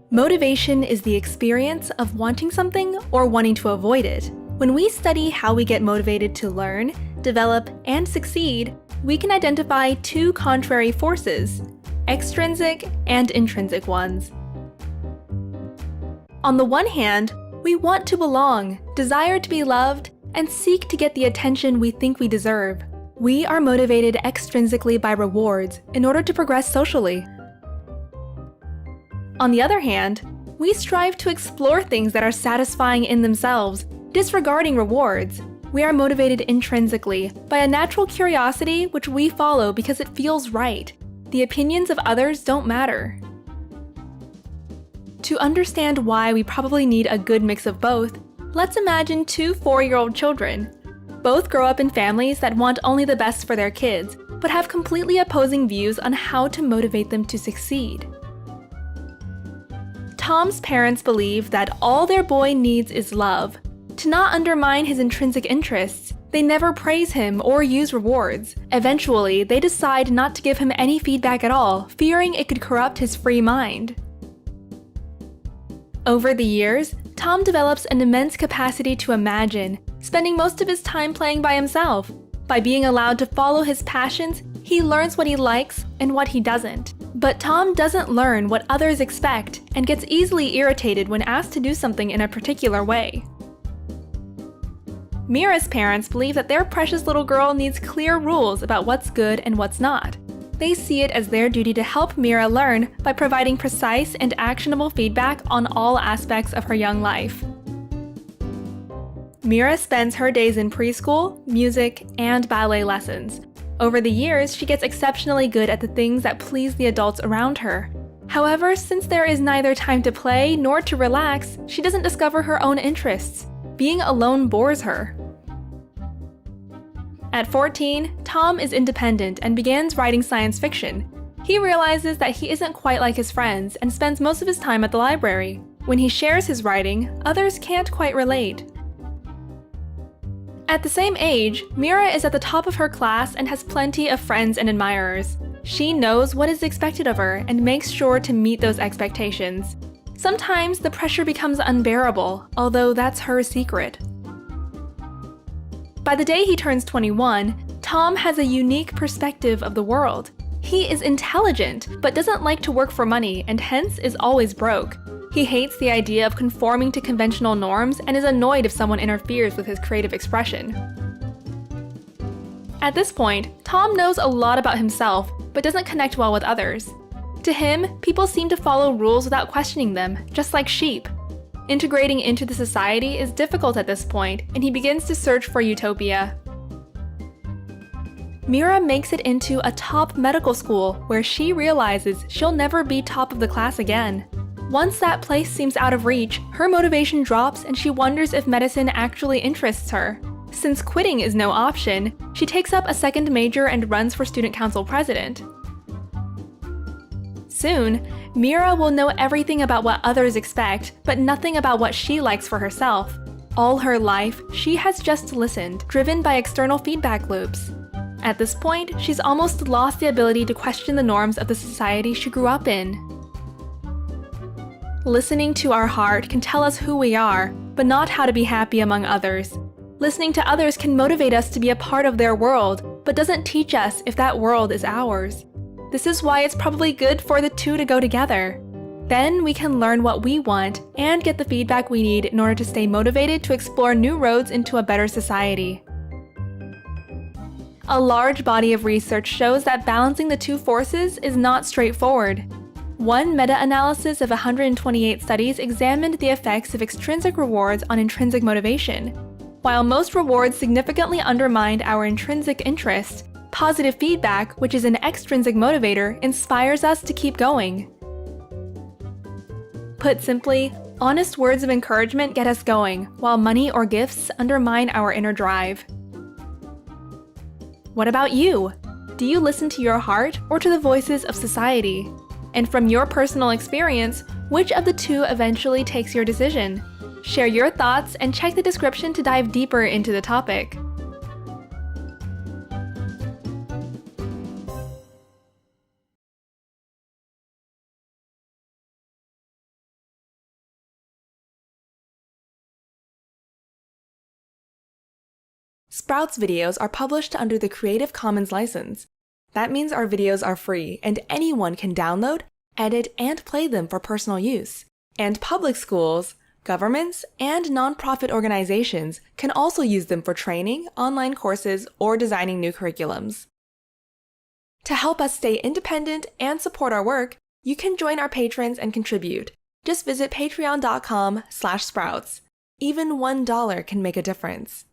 Motivation is the experience of wanting something or wanting to avoid it. When we study how we get motivated to learn, develop, and succeed, we can identify two contrary forces, extrinsic and intrinsic ones. On the one hand, we want to belong, desire to be loved, and seek to get the attention we think we deserve. We are motivated extrinsically by rewards in order to progress socially. On the other hand, we strive to explore things that are satisfying in themselves, disregarding rewards. We are motivated intrinsically by a natural curiosity which we follow because it feels right. The opinions of others don't matter. To understand why we probably need a good mix of both, let's imagine two 4-year-old children. Both grow up in families that want only the best for their kids, but have completely opposing views on how to motivate them to succeed. Tom's parents believe that all their boy needs is love. To not undermine his intrinsic interests, they never praise him or use rewards. Eventually, they decide not to give him any feedback at all, fearing it could corrupt his free mind. Over the years, Tom develops an immense capacity to imagine, spending most of his time playing by himself. By being allowed to follow his passions, he learns what he likes and what he doesn't. But Tom doesn't learn what others expect and gets easily irritated when asked to do something in a particular way. Mira's parents believe that their precious little girl needs clear rules about what's good and what's not. They see it as their duty to help Mira learn by providing precise and actionable feedback on all aspects of her young life. Mira spends her days in preschool, music, and ballet lessons. Over the years, she gets exceptionally good at the things that please the adults around her. However, since there is neither time to play nor to relax, she doesn't discover her own interests. Being alone bores her. At 14, Tom is independent and begins writing science fiction. He realizes that he isn't quite like his friends and spends most of his time at the library. When he shares his writing, others can't quite relate. At the same age, Mira is at the top of her class and has plenty of friends and admirers. She knows what is expected of her and makes sure to meet those expectations. Sometimes the pressure becomes unbearable, although that's her secret. By the day he turns 21, Tom has a unique perspective of the world. He is intelligent, but doesn't like to work for money and hence is always broke. He hates the idea of conforming to conventional norms and is annoyed if someone interferes with his creative expression. At this point, Tom knows a lot about himself, but doesn't connect well with others. To him, people seem to follow rules without questioning them, just like sheep. Integrating into the society is difficult at this point, and he begins to search for utopia. Mira makes it into a top medical school where she realizes she'll never be top of the class again. Once that place seems out of reach, her motivation drops and she wonders if medicine actually interests her. Since quitting is no option, she takes up a second major and runs for student council president. Soon, Mira will know everything about what others expect, but nothing about what she likes for herself. All her life, she has just listened, driven by external feedback loops. At this point, she's almost lost the ability to question the norms of the society she grew up in. Listening to our heart can tell us who we are, but not how to be happy among others. Listening to others can motivate us to be a part of their world, but doesn't teach us if that world is ours. This is why it's probably good for the two to go together. Then we can learn what we want and get the feedback we need in order to stay motivated to explore new roads into a better society. A large body of research shows that balancing the two forces is not straightforward. One meta-analysis of 128 studies examined the effects of extrinsic rewards on intrinsic motivation. While most rewards significantly undermined our intrinsic interest, positive feedback, which is an extrinsic motivator, inspires us to keep going. Put simply, honest words of encouragement get us going, while money or gifts undermine our inner drive. What about you? Do you listen to your heart or to the voices of society? And from your personal experience, which of the two eventually takes your decision? Share your thoughts and check the description to dive deeper into the topic. Sprouts videos are published under the Creative Commons license. That means our videos are free and anyone can download, edit, and play them for personal use. And public schools, governments, and nonprofit organizations can also use them for training, online courses, or designing new curriculums. To help us stay independent and support our work, you can join our patrons and contribute. Just visit patreon.com/sprouts. Even $1 can make a difference.